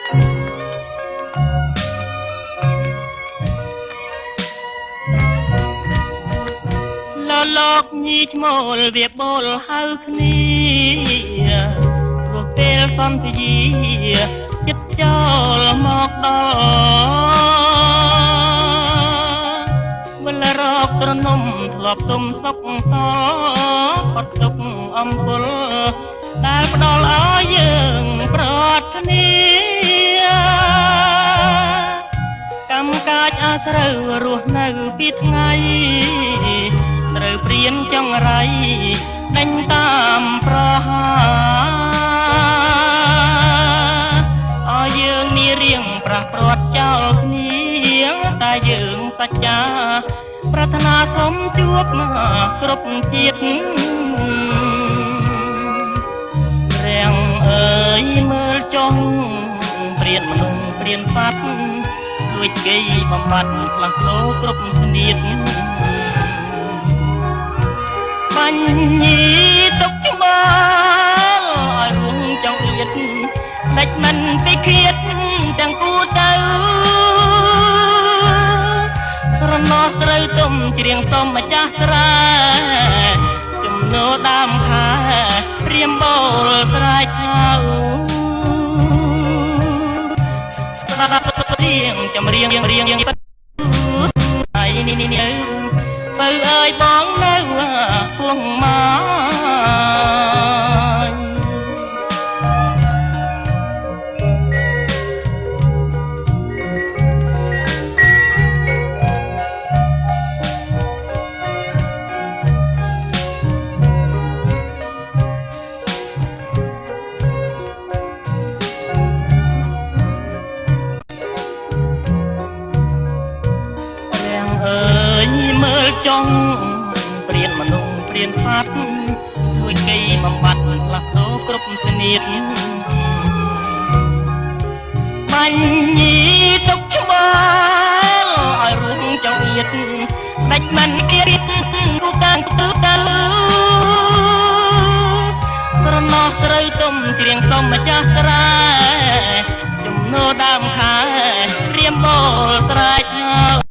លោកញីឈ្មោលវាបលហៅគ្នាព្រោះពេលសន្យាចិត្តចូលមកដល់វិលរកត្រនំធ្លាប់ទុំសុកសផុតទុកអំពុលដែលផ្ដល់ឲ្យយើងប្រាថ្នាកម្មកាចអាស្រូវរស់នៅពីថ្ងៃត្រូវព្រៀនចង្រៃដេញតាមប្រហាឲ្យយើងនេះរៀងប្រះព្រាត់ចោលគ្នាតែយើងសច្ចាប្រាថ្នាសូមជួបមកគ្រប់ជាតិរាំងអើយមើលចុះព្រៀនមនុស្សព្រៀនសត្វលួចគេបំបត្តិផ្លាស់ប្ដូរគ្រប់ស្នៀតបញ្ញីទុកច្បាល់ឲ្យរួមចង់អៀតដាច់មិនពីឃាតទាំងគូទៅស្រណោះត្រូវទុំច្រៀងសុំម្ចាស់ស្រែចំណូលដើមខែព្រាមបូលស្រែកហៅស្ដាប់រៀងចម្រៀងហើយនេះបើអើយបងនៅពួងមកចង់ព្រៀនមនុស្សព្រៀនសត្វជួយគេបំបត្តិផ្លាស់ប្ដូរគ្រប់ស្នៀតបញ្ញីទុកច្បាល់ឲ្យរួមចង្អៀតដាច់មិនពីរៀបគូកានទៅស្រណោះត្រូវទុំច្រៀងសុំម្ចាស់ស្រែចំណូលដើមខែព្រាមបូលស្រែកហៅ